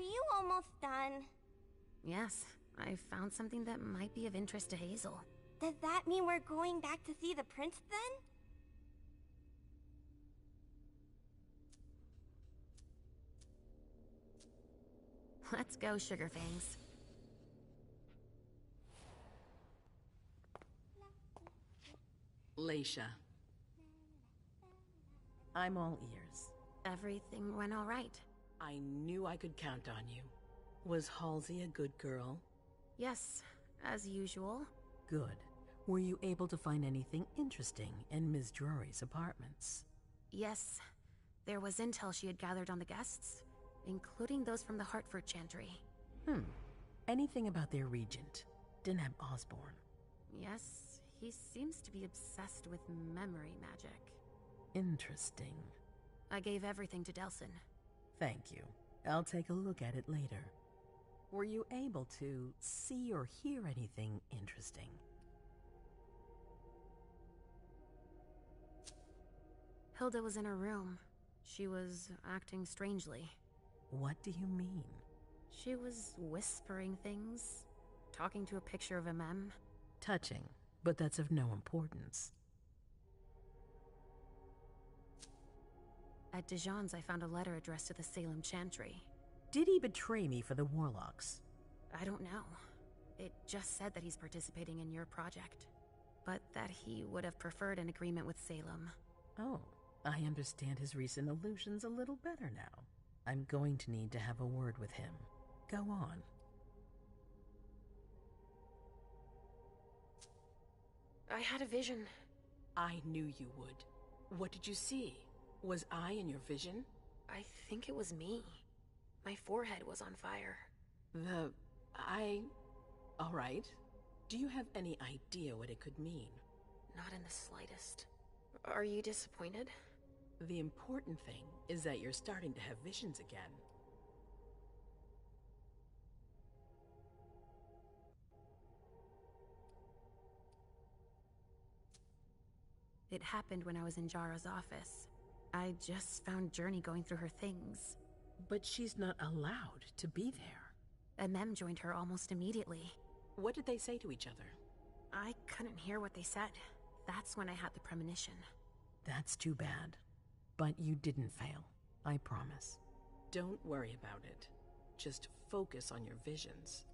you almost done? Yes, I found something that might be of interest to Hazel. Does that mean we're going back to see the prince then? Let's go, Sugarfangs. Leisha. I'm all ears. Everything went all right. I knew I could count on you. Was Halsey a good girl? Yes, as usual. Good. Were you able to find anything interesting in Ms. Drury's apartments? Yes, there was intel she had gathered on the guests, including those from the Hartford Chantry. Anything about their regent, Deneb Osborne? Yes, he seems to be obsessed with memory magic. Interesting. I gave everything to Delsin. Thank you. I'll take a look at it later. Were you able to see or hear anything interesting? Hilda was in her room. She was acting strangely. What do you mean? She was whispering things, talking to a picture of a mem. Touching, but that's of no importance. At Dijon's, I found a letter addressed to the Salem Chantry. Did he betray me for the Warlocks? I don't know. It just said that he's participating in your project, but that he would have preferred an agreement with Salem. Oh, I understand his recent illusions a little better now. I'm going to need to have a word with him. Go on. I had a vision. I knew you would. What did you see? Was I in your vision? I think it was me. My forehead was on fire. All right. Do you have any idea what it could mean? Not in the slightest. Are you disappointed? The important thing is that you're starting to have visions again. It happened when I was in Jara's office. I just found Journey going through her things. But she's not allowed to be there. A mem joined her almost immediately. What did they say to each other? I couldn't hear what they said. That's when I had the premonition. That's too bad. But you didn't fail, I promise. Don't worry about it. Just focus on your visions.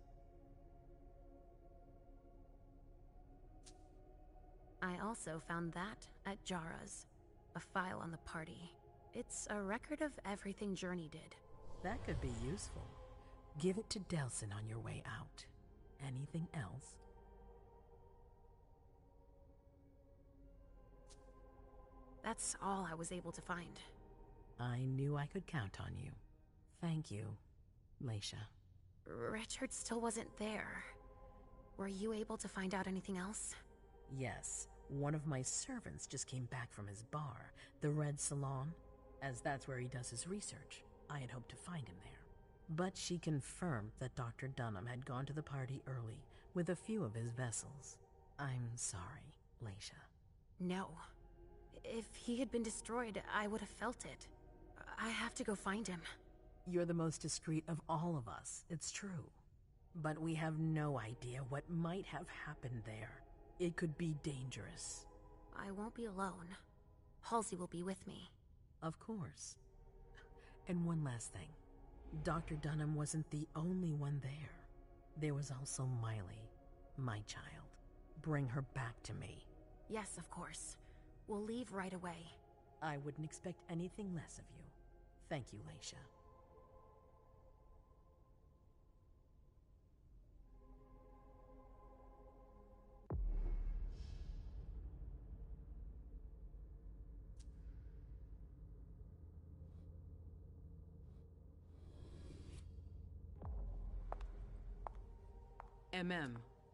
I also found that at Jara's. A file on the party. It's a record of everything Journey did. That could be useful. Give it to Delsin on your way out. Anything else? That's all I was able to find. I knew I could count on you. Thank you, Leisha. Richard still wasn't there. Were you able to find out anything else? Yes, one of my servants just came back from his bar, the Red Salon. As that's where he does his research, I had hoped to find him there. But she confirmed that Dr. Dunham had gone to the party early with a few of his vessels. I'm sorry, Leisha. No. If he had been destroyed, I would have felt it. I have to go find him. You're the most discreet of all of us, it's true. But we have no idea what might have happened there. It could be dangerous. I won't be alone. Halsey will be with me. Of course. And one last thing. Dr. Dunham wasn't the only one there. There was also Miley, my child. Bring her back to me. Yes, of course. We'll leave right away. I wouldn't expect anything less of you. Thank you, Leisha.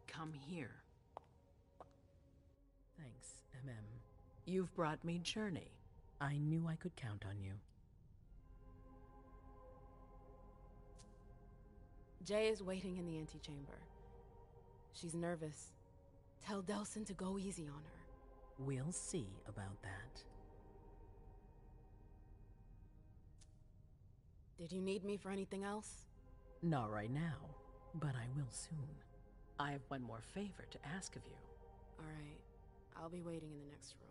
Come here. Thanks, You've brought me Journey. I knew I could count on you. Jay is waiting in the antechamber. She's nervous. Tell Delsin to go easy on her. We'll see about that. Did you need me for anything else? Not right now, but I will soon. I have one more favor to ask of you. All right. I'll be waiting in the next room.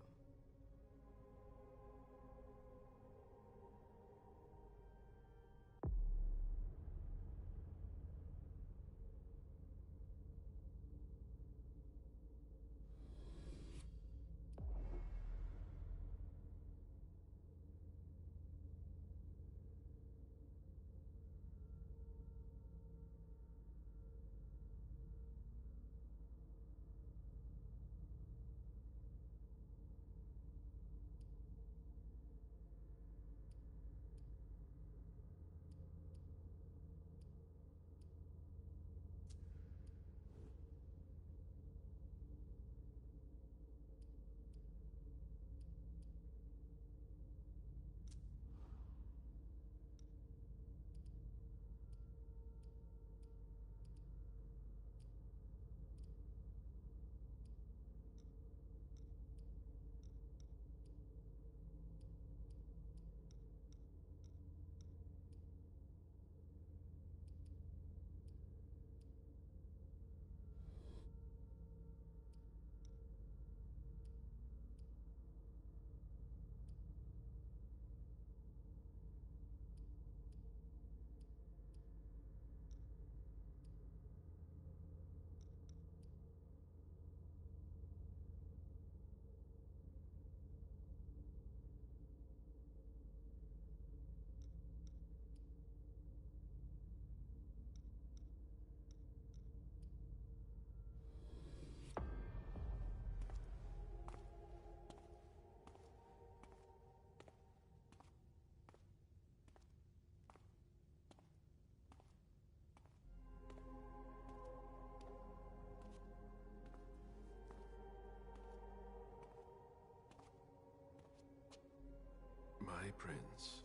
My prince.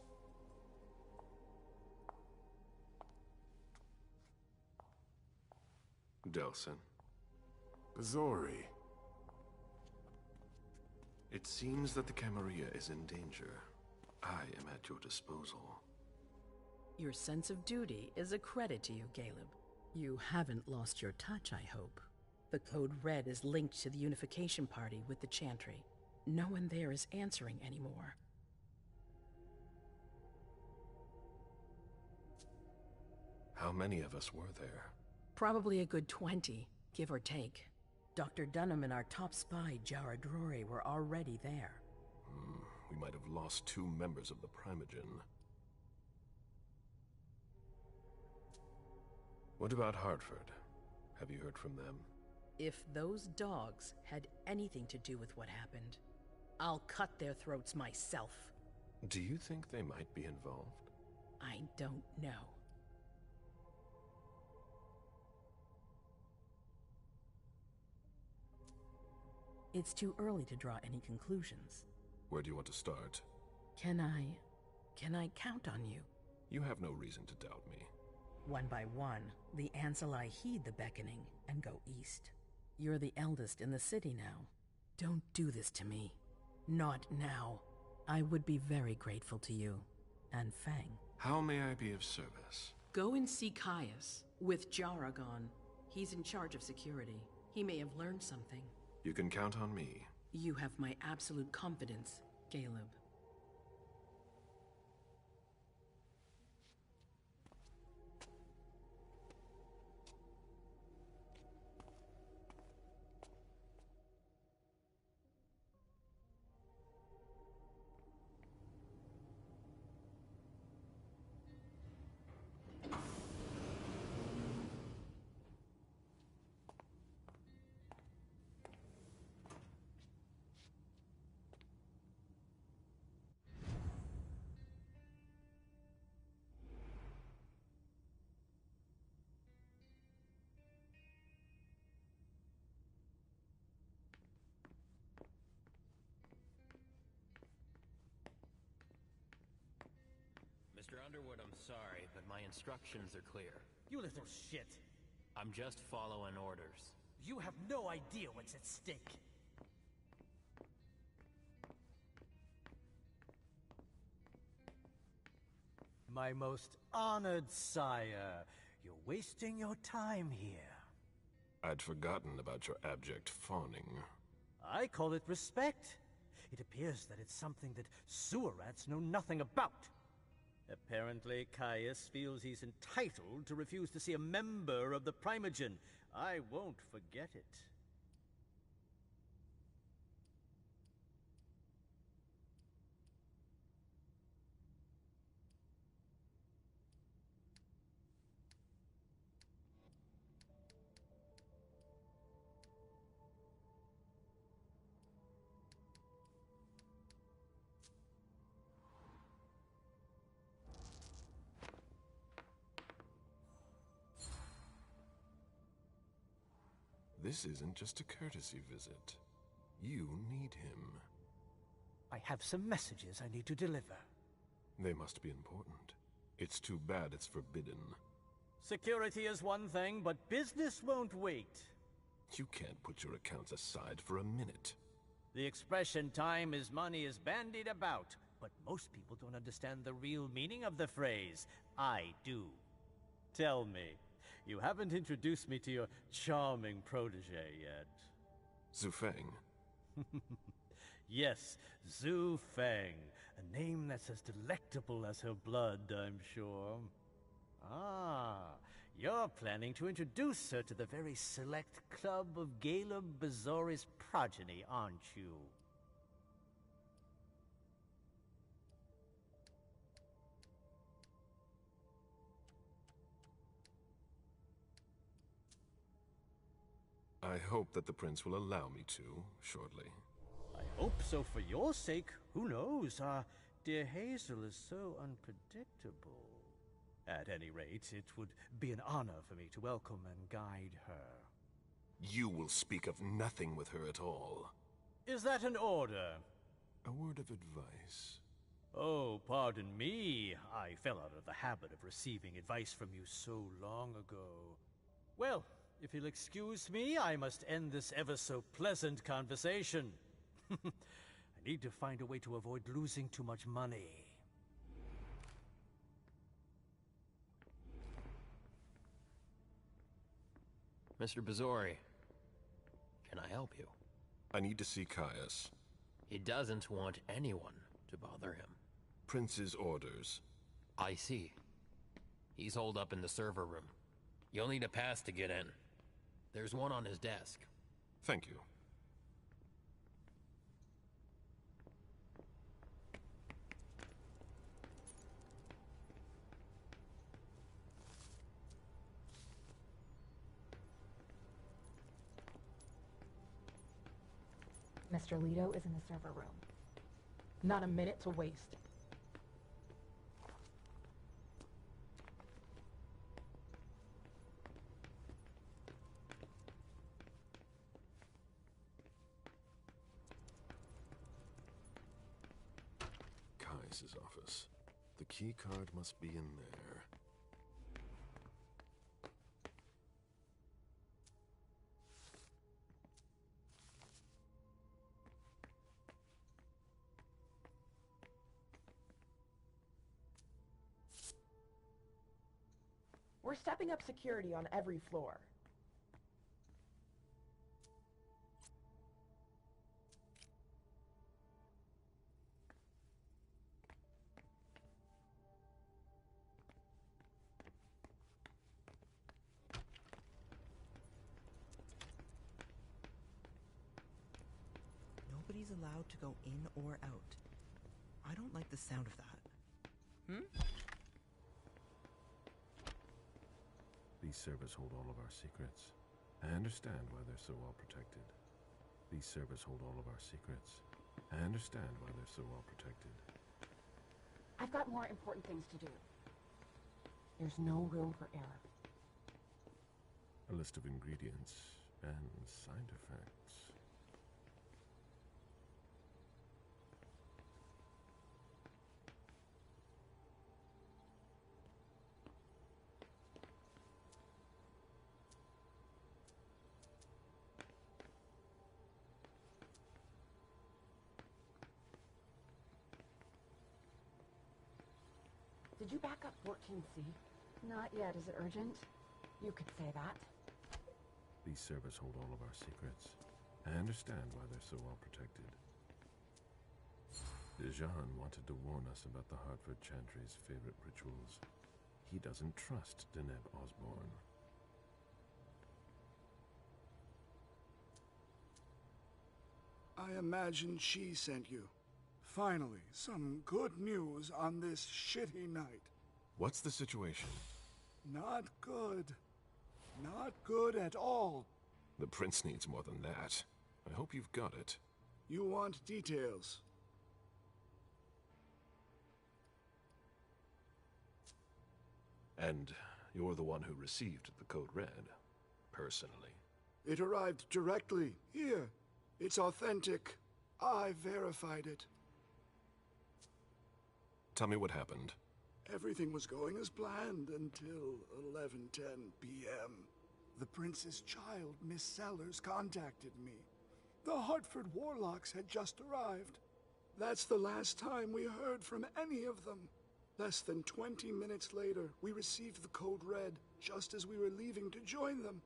Delsin. Bazori. It seems that the Camarilla is in danger. I am at your disposal. Your sense of duty is a credit to you, Caleb. You haven't lost your touch, I hope. The Code Red is linked to the Unification Party with the Chantry. No one there is answering anymore. How many of us were there? Probably a good 20, give or take. Dr. Dunham and our top spy, Jara Drory, were already there. We might have lost 2 members of the Primogen. What about Hartford? Have you heard from them? If those dogs had anything to do with what happened, I'll cut their throats myself. Do you think they might be involved? I don't know. It's too early to draw any conclusions. Where do you want to start? Can I count on you? You have no reason to doubt me. One by one, the Ancillai heed the beckoning and go east. You're the eldest in the city now. Don't do this to me. Not now. I would be very grateful to you. And Fang. How may I be of service? Go and see Caius. With Jara gone, he's in charge of security. He may have learned something. You can count on me. You have my absolute confidence, Caleb. Mr. Underwood, I'm sorry, but my instructions are clear. You little shit. I'm just following orders. You have no idea what's at stake. My most honored sire, You're wasting your time here. I'd forgotten about your abject fawning. I call it respect. It appears that it's something that sewer rats know nothing about. Apparently, Caius feels he's entitled to refuse to see a member of the Primogen. I won't forget it. This isn't just a courtesy visit. You need him. I have some messages I need to deliver. They must be important. It's too bad it's forbidden. Security is one thing, but business won't wait. You can't put your accounts aside for a minute. The expression time is money is bandied about, but most people don't understand the real meaning of the phrase. I do. Tell me, you haven't introduced me to your charming protege yet. Zhu Feng. Yes, Zhu Feng. A name that's as delectable as her blood, I'm sure. Ah, you're planning to introduce her to the very select club of Gala Bazori's progeny, aren't you? I hope that the prince will allow me to, shortly. I hope so for your sake. Who knows? Dear Hazel is so unpredictable. At any rate, it would be an honor for me to welcome and guide her. You will speak of nothing with her at all. Is that an order? A word of advice. Oh, pardon me. I fell out of the habit of receiving advice from you so long ago. Well, if you'll excuse me, I must end this ever-so-pleasant conversation. I need to find a way to avoid losing too much money. Mr. Bazori, can I help you? I need to see Caius. He doesn't want anyone to bother him. Prince's orders. I see. He's holed up in the server room. You'll need a pass to get in. There's one on his desk. Thank you. Mr. Leto is in the server room. Not a minute to waste. Caius's office. The key card must be in there. We're stepping up security on every floor. Nobody's allowed to go in or out. I don't like the sound of that. These servers hold all of our secrets. I understand why they're so well protected. These servers hold all of our secrets. I understand why they're so well protected. I've got more important things to do. There's no room for error. A list of ingredients and side effects. Did you back up 14C? Not yet. Is it urgent? You could say that. These servers hold all of our secrets. I understand why they're so well protected. Dejan wanted to warn us about the Hartford Chantry's favorite rituals. He doesn't trust Deneb Osborne. I imagine she sent you. Finally, some good news on this shitty night. What's the situation? Not good. Not good at all. The prince needs more than that. I hope you've got it. You want details. And you're the one who received the Code Red, personally. It arrived directly, here. It's authentic. I verified it. Tell me what happened. Everything was going as planned until 11:10 p.m. The prince's child, Miss Sellers, contacted me. The Hartford Warlocks had just arrived. That's the last time we heard from any of them. Less than 20 minutes later, we received the Code Red, just as we were leaving to join them.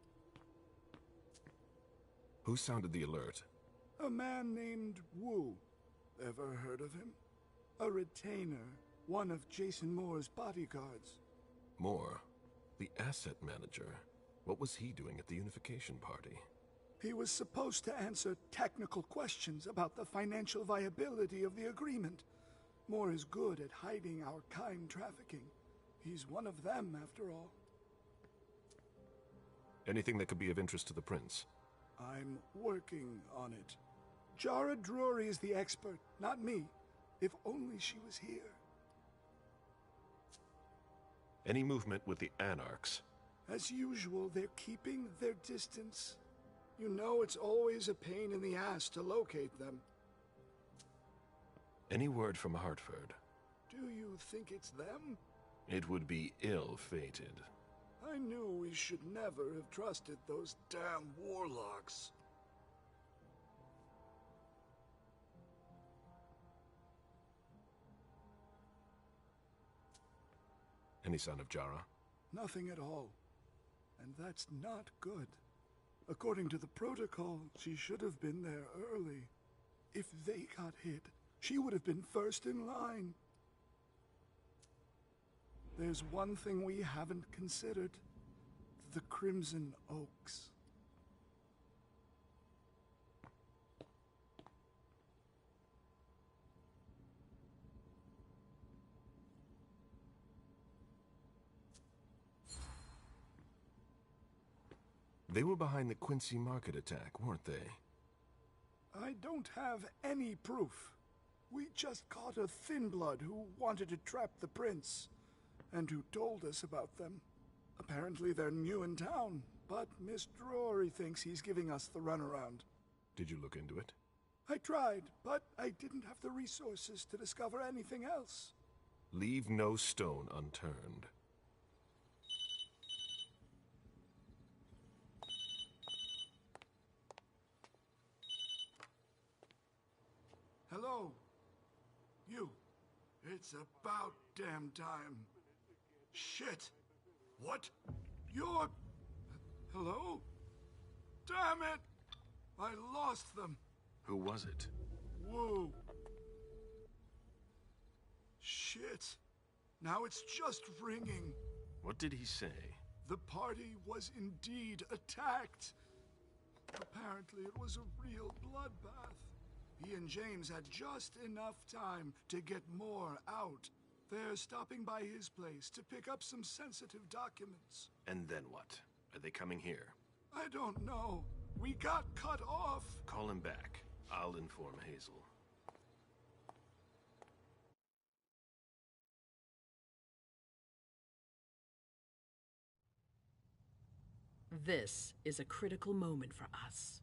Who sounded the alert? A man named Wu. Ever heard of him? A retainer, one of Jason Moore's bodyguards. Moore? The asset manager? What was he doing at the unification party? He was supposed to answer technical questions about the financial viability of the agreement. Moore is good at hiding our kind trafficking. He's one of them, after all. Anything that could be of interest to the prince? I'm working on it. Jara Drury is the expert, not me. If only she was here. Any movement with the Anarchs? As usual, they're keeping their distance. You know it's always a pain in the ass to locate them. Any word from Hartford? Do you think it's them? It would be ill-fated. I knew we should never have trusted those damn warlocks. Any sign of Jara? Nothing at all. And that's not good. According to the protocol, she should have been there early. If they got hit, she would have been first in line. There's one thing we haven't considered. The Crimson Oaks. They were behind the Quincy Market attack, weren't they? I don't have any proof. We just caught a thin blood who wanted to trap the prince, and who told us about them. Apparently they're new in town, but Miss Drury thinks he's giving us the runaround. Did you look into it? I tried, but I didn't have the resources to discover anything else. Leave no stone unturned. Hello? You. It's about damn time. Shit. What? You're... Hello? Damn it! I lost them. Who was it? Whoa. Shit. Now it's just ringing. What did he say? The party was indeed attacked. Apparently it was a real bloodbath. He and James had just enough time to get more out. They're stopping by his place to pick up some sensitive documents. And then what? Are they coming here? I don't know. We got cut off. Call him back. I'll inform Hazel. This is a critical moment for us.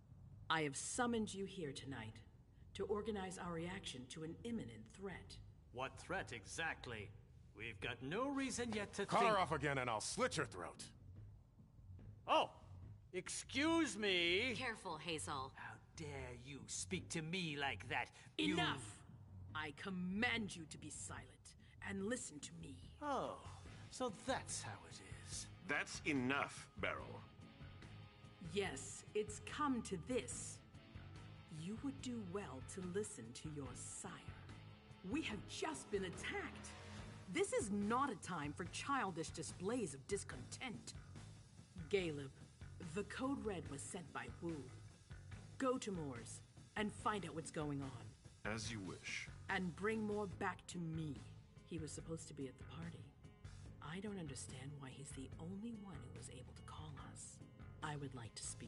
I have summoned you here tonight to organize our reaction to an imminent threat. What threat exactly? We've got no reason yet to Car think... off again and I'll slit your throat. Oh! Excuse me! Careful, Hazel. How dare you speak to me like that? Enough! I command you to be silent and listen to me. Oh, So that's how it is. That's enough, Beryl. Yes, it's come to this. You would do well to listen to your sire. We have just been attacked. This is not a time for childish displays of discontent. Caleb, the Code Red was sent by Wu. Go to Moore's and find out what's going on. As you wish. And bring Moore back to me. He was supposed to be at the party. I don't understand why he's the only one who was able to call us. I would like to speak